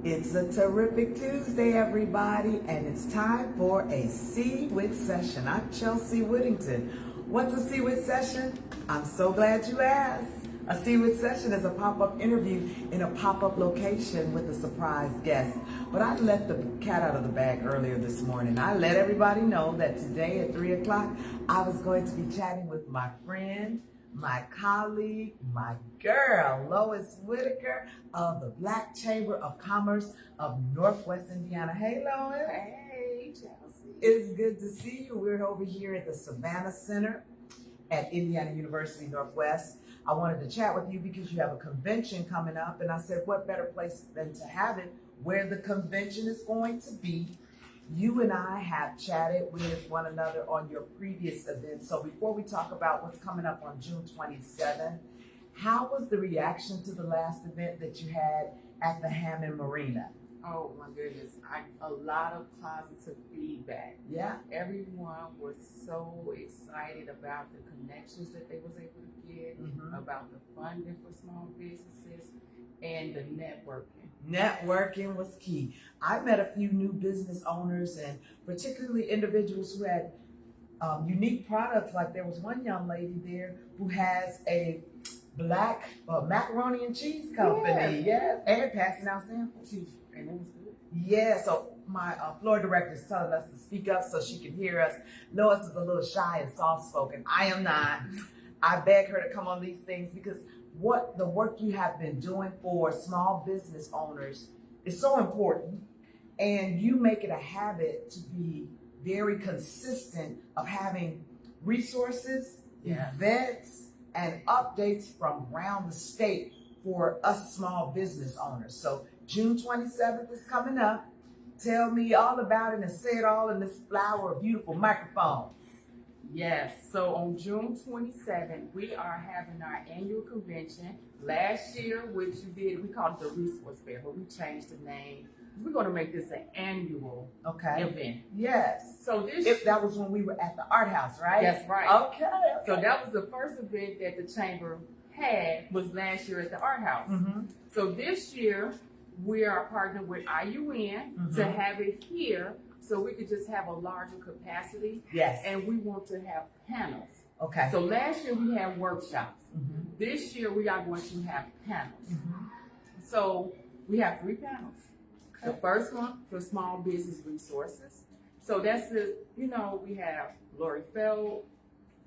It's a terrific Tuesday, everybody, and it's time for a C-WHITT session. I'm Chelsea Whittington. What's a C-WHITT session? I'm so glad you asked. A C-WHITT session is a pop-up interview in a pop-up location with a surprise guest. But I let the cat out of the bag earlier this morning. I let everybody know that today at 3 o'clock, I was going to be chatting with my friend, my colleague, my girl, Lois Whittaker of the Black Chamber of Commerce of Northwest Indiana. Hey, Lois. Hey, Chelsea. It's good to see you. We're over here at the Savannah Center at Indiana University Northwest. I wanted to chat with you because you have a convention coming up, and I said, what better place than to have it where the convention is going to be. You and I have chatted with one another on your previous events. So before we talk about what's coming up on June 27th, how was the reaction to the last event that you had at the Hammond Marina? Oh my goodness, a lot of positive feedback. Yeah. Everyone was so excited about the connections that they was able to get, about the funding for small businesses, and the networking. Networking was key. I met a few new business owners and particularly individuals who had unique products. Like there was one young lady there who has a black macaroni and cheese company. Yes. And passing out samples. And it was good. Yeah, so my floor director is telling us to speak up so she can hear us. Lois is a little shy and soft-spoken. I am not. I beg her to come on these things because what the work you have been doing for small business owners is so important, and you make it a habit to be very consistent of having resources, events, and updates from around the state for us small business owners. So June 27th is coming up. Tell me all about it and say it all in this flower of beautiful microphone. Yes, so on June 27th, we are having our annual convention. Last year, which you did, we called it the Resource Fair, but we changed the name. We're going to make this an annual event. Yes. So that was when we were at the art house, right? That's right. Okay. So that was the first event that the chamber had was last year at the art house. So this year, we are partnering with IUN to have it here so we could just have a larger capacity. Yes. And we want to have panels. Okay. So last year we had workshops. This year we are going to have panels. So we have 3 panels. The first one for small business resources. So that's we have Lori Feld,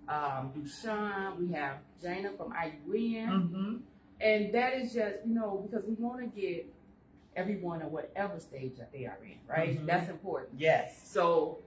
Dushan, we have Jana from IUN. And that is just, because we want to get everyone at whatever stage that they are in, right? That's important. Yes. So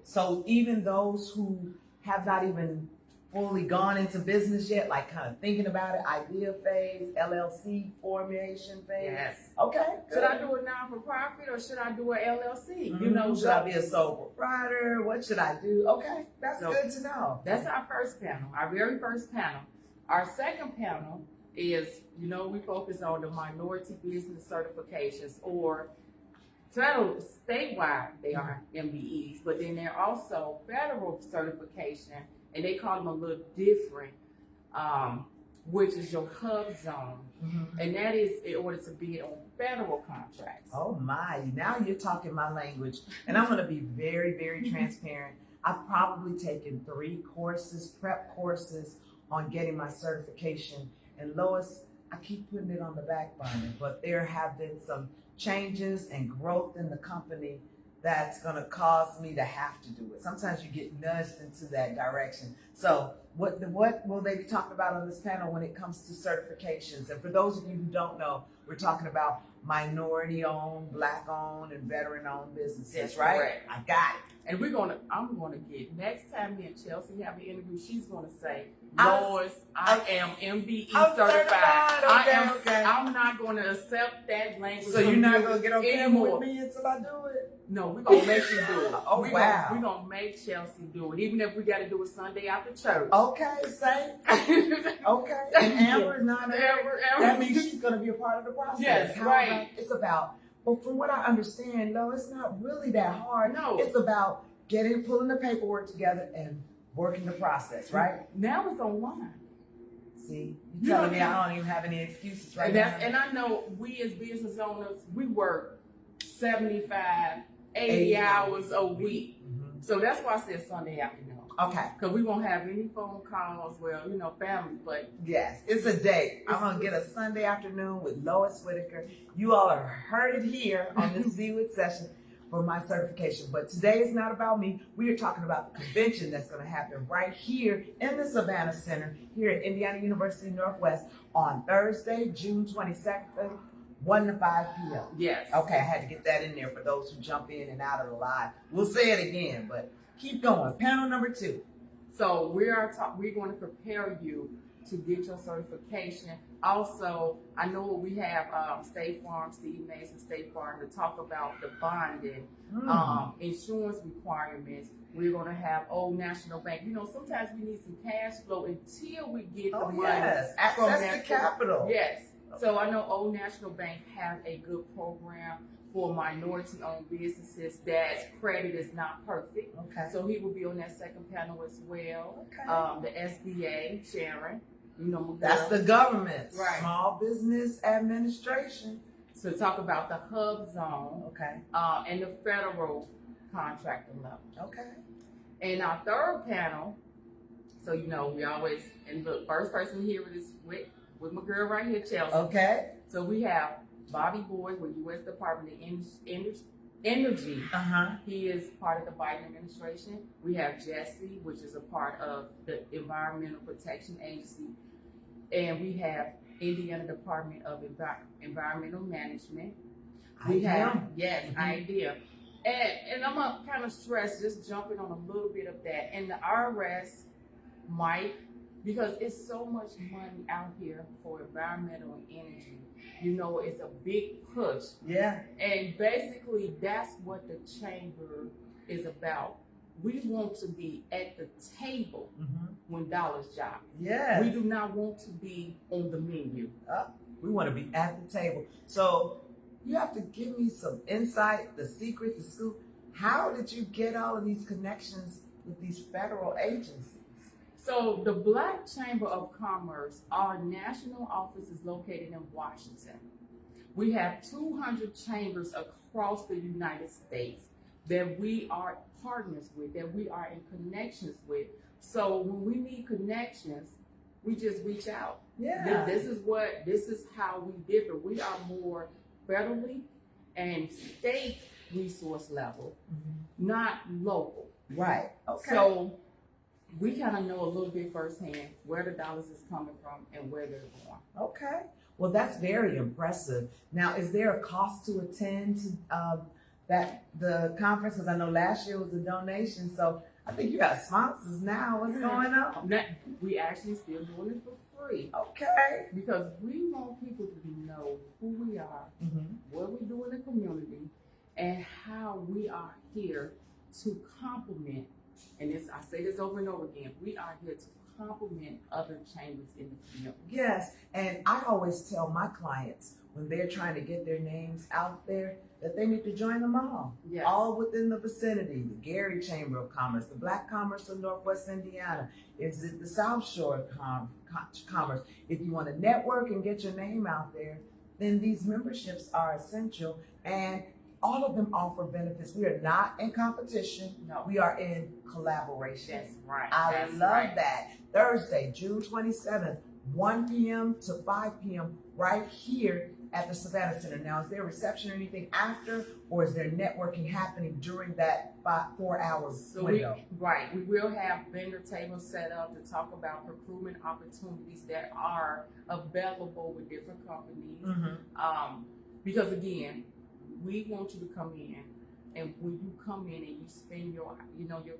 even those who have not even fully gone into business yet, like kind of thinking about it, idea phase, LLC formation phase. Yes. Okay. Should I do a non-for-profit or should I do an LLC? Should I be a sole proprietor? What should I do? Okay, that's good to know. That's our first panel, our very first panel. Our second panel is, we focus on the minority business certifications, or federal, statewide, they are MBEs, but then they're also federal certification, and they call them a little different, which is your hub zone. And that is in order to be on federal contracts. Oh my, now you're talking my language. And I'm going to be very, very transparent. I've probably taken 3 courses, prep courses on getting my certification. And Lois, I keep putting it on the back burner, but there have been some changes and growth in the company that's going to cause me to have to do it. Sometimes you get nudged into that direction. So what will they be talking about on this panel when it comes to certifications? And for those of you who don't know, we're talking about minority-owned, Black-owned, and veteran-owned businesses, That's right? correct. I got it. And I'm going to get, next time me and Chelsea have an interview, she's going to say, Lois, I am MBE certified. I'm not going to accept that language. So you're not going to get on camera anymore with me until I do it? No, we're going to make you do it. Wow. We're going to make Chelsea do it, even if we got to do it Sunday after church. Okay, same. Okay. And Amber's not there. That means she's going to be a part of the process. Yes, right. It's about, well, from what I understand, no, it's not really that hard. No. It's about pulling the paperwork together and working the process, right? Now it's online. See, you're telling me I don't even have any excuses right now. And I know we as business owners, we work 75, 80 80 hours a week. Mhm. So that's why I said Sunday afternoon. Okay. Because we won't have any phone calls, well, family, but Yes, it's a date. I'm gonna get a Sunday afternoon with Lois Whittaker. You all have heard it here on the CWIT session for my certification. But today is not about me. We are talking about the convention that's gonna happen right here in the Savannah Center here at Indiana University Northwest on Thursday, June 22nd, 1 to 5 p.m. yes. Okay, I had to get that in there for those who jump in and out of the live. We'll say it again, but keep going. Panel number 2. So we're going to prepare you to get your certification. Also, I know we have State Farm, Steve Mason State Farm, to talk about the bonding, insurance requirements. We're going to have Old National Bank. Sometimes we need some cash flow until we get the money. Yes, from access to capital. Yes. So I know Old National Bank have a good program for minority-owned businesses that credit is not perfect. Okay. So he will be on that second panel as well. Okay. The SBA, Sharon, That's the government, Right. Small Business Administration. to talk about the hub zone Okay. and the federal contractor level. Okay. And our third panel, so we always, and look, first person here is with my girl right here, Chelsea. Okay. So we have Bobby Boyd with U.S. Department of Energy. He is part of the Biden administration. We have Jesse, which is a part of the Environmental Protection Agency. And we have Indiana Department of Environmental Management. We have, yes, IDEA. And I'm going to kind of stress, just jumping on a little bit of that. And the IRS might, because it's so much money out here for environmental and energy. It's a big push. Yeah. And basically, that's what the chamber is about. We want to be at the table when dollars drop. Yeah. We do not want to be on the menu. We want to be at the table. So you have to give me some insight, the secret, the scoop. How did you get all of these connections with these federal agencies? So the Black Chamber of Commerce, our national office is located in Washington. We have 200 chambers across the United States that we are partners with, that we are in connections with. So when we need connections, we just reach out. Yeah. This is how we differ. We are more federally and state resource level, not local. Right. Okay. So we kind of know a little bit firsthand where the dollars is coming from and where they're going. Okay. Well, that's very impressive. Now, is there a cost to attend to the conference? Because I know last year was a donation, so I think you got sponsors now. What's going on? We actually still doing it for free. Okay. Because we want people to know who we are, what we do in the community, and how we are here to complement. And I say this over and over again, we are here to complement other chambers in the community. Yes, and I always tell my clients when they're trying to get their names out there that they need to join them all. Yes. All within the vicinity. The Gary Chamber of Commerce, the Black Commerce of Northwest Indiana, is it the South Shore Commerce. If you want to network and get your name out there, then these memberships are essential, and all of them offer benefits. We are not in competition. No. We are in collaboration. That's right. I love that. Thursday, June 27th, 1 p.m. to 5 p.m. right here at the Savannah Center. Now, is there a reception or anything after, or is there networking happening during that 4 hours window? We will have vendor tables set up to talk about procurement opportunities that are available with different companies. Because again, we want you to come in, and when you come in and you spend your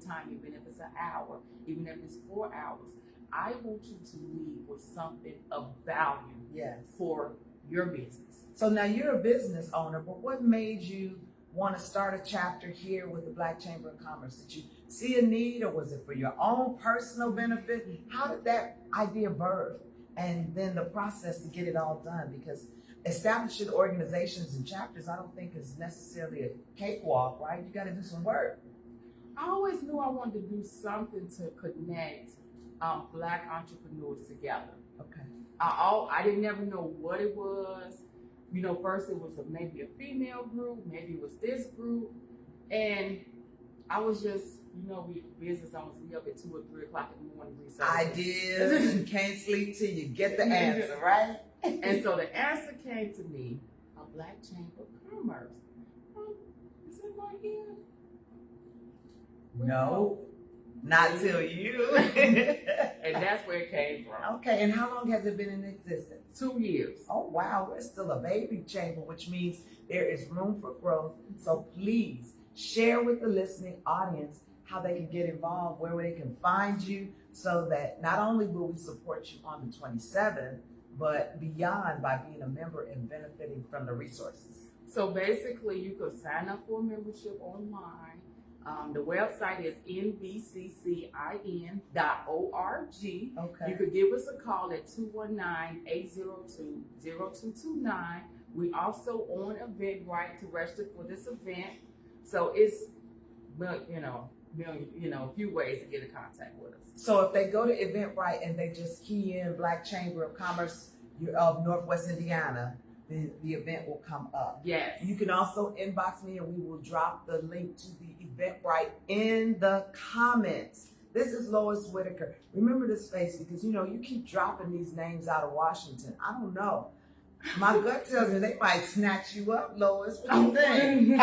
time, even if it's an hour, even if it's 4 hours, I want you to leave with something of value for your business. So now you're a business owner, but what made you want to start a chapter here with the Black Chamber of Commerce? Did you see a need, or was it for your own personal benefit? How did that idea birth? And then the process to get it all done? Because establishing organizations and chapters, I don't think is necessarily a cakewalk, right? You got to do some work. I always knew I wanted to do something to connect Black entrepreneurs together. Okay. I didn't never know what it was. first it was maybe a female group, maybe it was this group, and I was just, we business owners, we up at 2 or 3 o'clock in the morning researching. Ideas, you can't sleep till you get the answer, right? And so the answer came to me, a Black Chamber of Commerce. Is it right here? No, not till you. And that's where it came from. Okay, and how long has it been in existence? 2 years. Oh, wow, we're still a baby chamber, which means there is room for growth. So please share with the listening audience how they can get involved, where they can find you, so that not only will we support you on the 27th, but beyond by being a member and benefiting from the resources. So basically, you could sign up for a membership online. The website is nbccin.org. Okay. You could give us a call at 219-802-0229. We also on Eventbrite to register for this event. So it's, a few ways to get in contact with us. So if they go to Eventbrite and they just key in Black Chamber of Commerce of Northwest Indiana, then the event will come up. Yes. You can also inbox me and we will drop the link to the Eventbrite in the comments. This is Lois Whittaker. Remember this face because, you keep dropping these names out of Washington. I don't know. My gut tells me they might snatch you up, Lois. What do you think?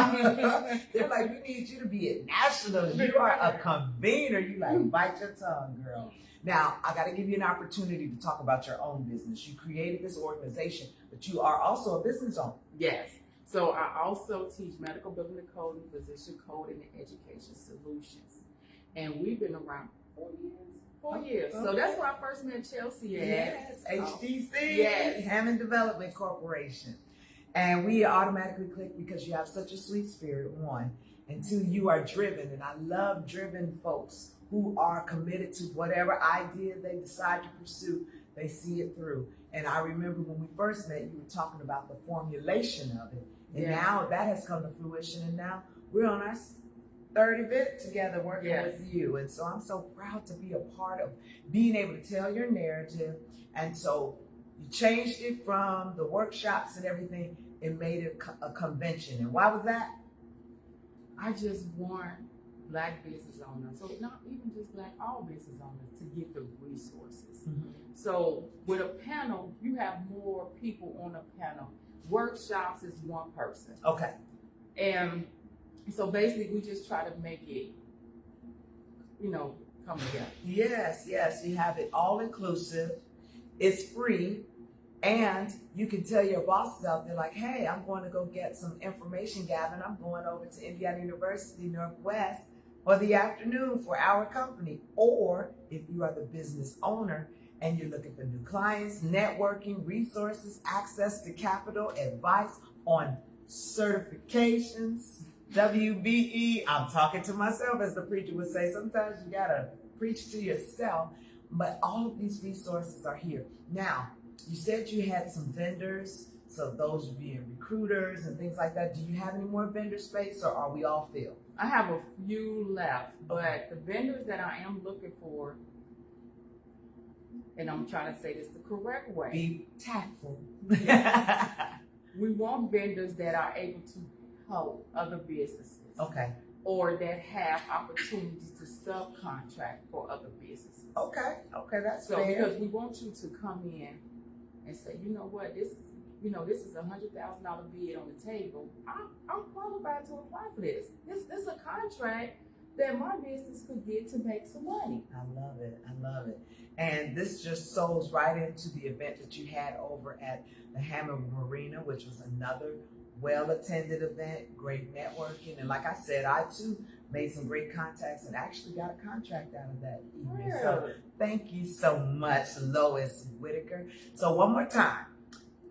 They're like, we need you to be a national. You are a convener. You like, bite your tongue, girl. Now, I got to give you an opportunity to talk about your own business. You created this organization, but you are also a business owner. Yes. So I also teach medical building and coding, physician coding, and education solutions. And we've been around 4 years. 4 years. So that's where I first met Chelsea at. Yes, HDC. Yes. Hammond Development Corporation. And we automatically click because you have such a sweet spirit, 1. And 2, you are driven. And I love driven folks who are committed to whatever idea they decide to pursue. They see it through. And I remember when we first met, you were talking about the formulation of it. And now that has come to fruition. And now we're on our 3rd event together working with you. And so I'm so proud to be a part of being able to tell your narrative. And so you changed it from the workshops and everything and made it a convention. And why was that? I just want Black business owners, so not even just Black, all business owners, to get the resources. Mm-hmm. So with a panel, you have more people on a panel. Workshops is 1 person. Okay. And so basically we just try to make it, come together. Yes. You have it all inclusive. It's free. And you can tell your bosses out there like, hey, I'm going to go get some information gathering. I'm going over to Indiana University Northwest for the afternoon for our company. Or if you are the business owner and you're looking for new clients, networking, resources, access to capital, advice on certifications, WBE. I'm talking to myself, as the preacher would say. Sometimes you got to preach to yourself. But all of these resources are here. Now, you said you had some vendors, so those being recruiters and things like that. Do you have any more vendor space, or are we all filled? I have a few left, but the vendors that I am looking for, and I'm trying to say this the correct way. Be tactful. We want vendors that are able to help other businesses. Okay. Or that have opportunities to subcontract for other businesses. Okay, that's so fair. Because we want you to come in and say, you know what, this is a $100,000 bid on the table. I'm qualified to apply for this. This is a contract that my business could get to make some money. I love it. And this just sows right into the event that you had over at the Hammond Marina, which was another well-attended event, great networking. And like I said, I too made some great contacts and actually got a contract out of that evening. Really? So thank you so much, Lois Whittaker. So one more time,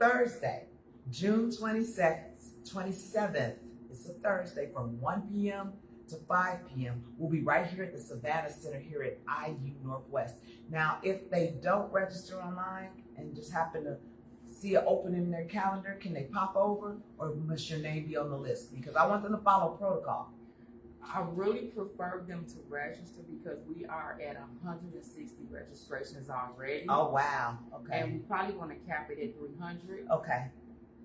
Thursday, June 27th, it's a Thursday from 1 p.m. to 5 p.m. We'll be right here at the Savannah Center here at IU Northwest. Now, if they don't register online and just happen to see an opening in their calendar, can they pop over, or must your name be on the list? Because I want them to follow protocol. I really prefer them to register because we are at 160 registrations already. Oh, wow. Okay. And we probably want to cap it at 300. Okay.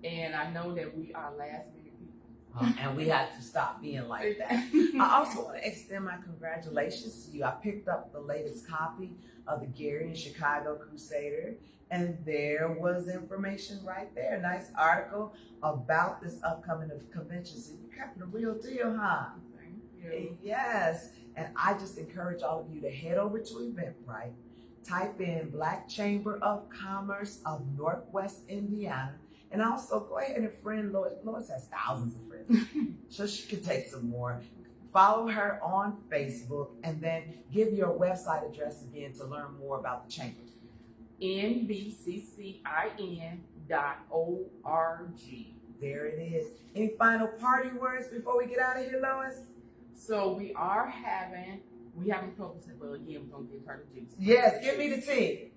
And I know that we are last minute people. And we have to stop being like that. I also want to extend my congratulations to you. I picked up the latest copy of the Gary and Chicago Crusader, and there was information right there. A nice article about this upcoming convention. So you're having a real deal, huh? Thank you. Yes. And I just encourage all of you to head over to Eventbrite, type in Black Chamber of Commerce of Northwest Indiana, and also go ahead and friend Lois. Lois has thousands of friends, so she can take some more. Follow her on Facebook, and then give your website address again to learn more about the chamber. nbccin.org. There it is. Any final party words before we get out of here, Lois? So we haven't published it, but again, we're gonna give her the juice. Yes, give me the tea.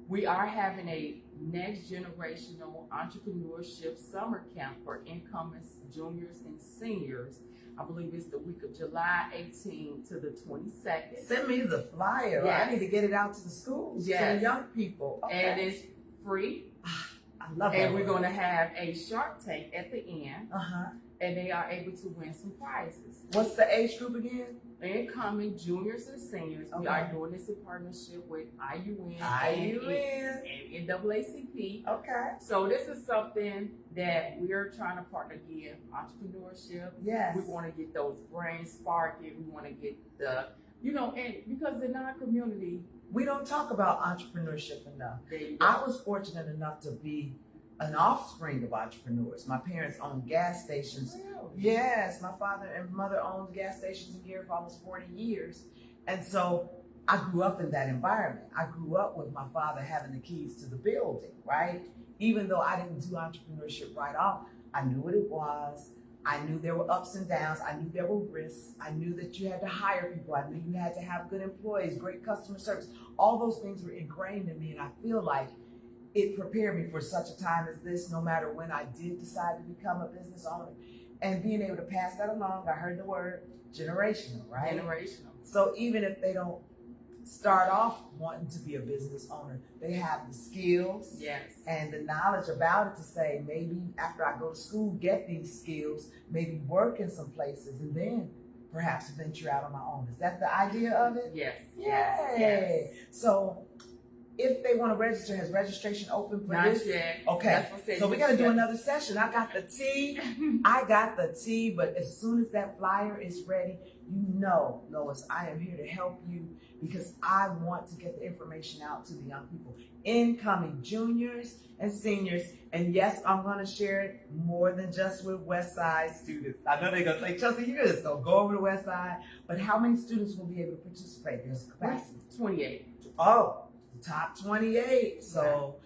We are having a next generational entrepreneurship summer camp for incoming juniors and seniors. I believe it's the week of July 18th to the 22nd. Send me the flyer. Yes. I need to get it out to the schools, to Yes. the young people. Okay. And it's free. I love that. And we're going to have a Shark Tank at the end. Uh-huh. And they are able to win some prizes. What's the age group again? Incoming juniors and seniors. We Okay. are doing this in partnership with IUN IUN. and NAACP. Okay. So this is something that we're trying to partner again, entrepreneurship. Yes. We want to get those brains sparking. We want to get the, and because in our community, We don't talk about entrepreneurship enough. they I was fortunate enough to be an offspring of entrepreneurs. My parents owned gas stations. Yes, my father and mother owned gas stations in here for almost 40 years. And so I grew up in that environment. I grew up with my father having the keys to the building, right? Even though I didn't do entrepreneurship right off, I knew what it was. I knew there were ups and downs. I knew there were risks. I knew that you had to hire people. I knew you had to have good employees, great customer service. All those things were ingrained in me, and I feel like it prepared me for such a time as this, no matter when I did decide to become a business owner. And being able to pass that along, I heard the word generational, right? Generational. So even if they don't start off wanting to be a business owner, they have the skills Yes. and the knowledge about it to say, maybe after I go to school, get these skills, maybe work in some places, and then perhaps venture out on my own. Is that the idea of it? Yes. Yay! Yes. So if they want to register, has registration open for Not this? yet. Okay, That's what I said. so we got to do another session. I got the tea. I got the tea, but as soon as that flyer is ready, Lois, I am here to help you because I want to get the information out to the young people, incoming juniors and seniors. And yes, I'm going to share it more than just with West Side students. I know they're going to say, Chelsea, you're just going to go over to West Side. But how many students will be able to participate? There's a capacity. 28. Oh, the top 28. So,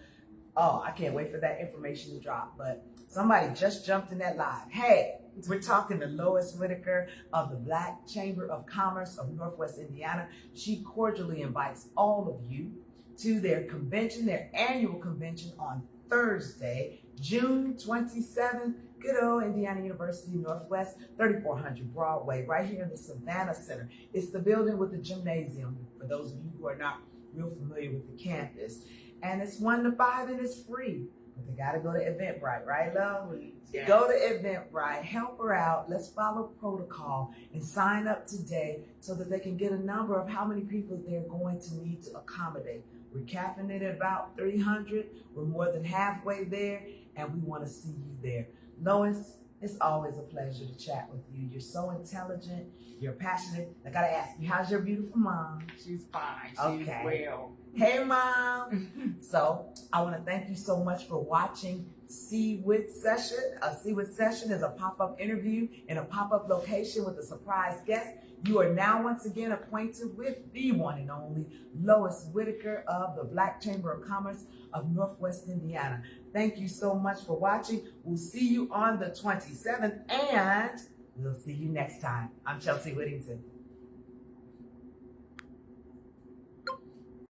I can't wait for that information to drop. But somebody just jumped in that live. Hey, we're talking to Lois Whittaker of the Black Chamber of Commerce of Northwest Indiana. She cordially invites all of you to their convention, their annual convention on Thursday, June 27th, good old Indiana University Northwest, 3400 Broadway, right here in the Savannah Center. It's the building with the gymnasium, for those of you who are not real familiar with the campus. And it's 1 to 5 and it's free. But they got to go to Eventbrite, right, love? Yes. Go to Eventbrite, help her out. Let's follow protocol and sign up today so that they can get a number of how many people they're going to need to accommodate. We're capping it at about 300. We're more than halfway there, and we want to see you there. Lois, it's always a pleasure to chat with you. You're so intelligent. You're passionate. I got to ask you, how's your beautiful mom? She's fine. She's Okay. well. Hey, Mom. So I want to thank you so much for watching WHITT Session. A WHITT Session is a pop-up interview in a pop-up location with a surprise guest. You are now once again acquainted with the one and only Lois Whittaker of the Black Chamber of Commerce of Northwest Indiana. Thank you so much for watching. We'll see you on the 27th, and we'll see you next time. I'm Chelsea Whittington.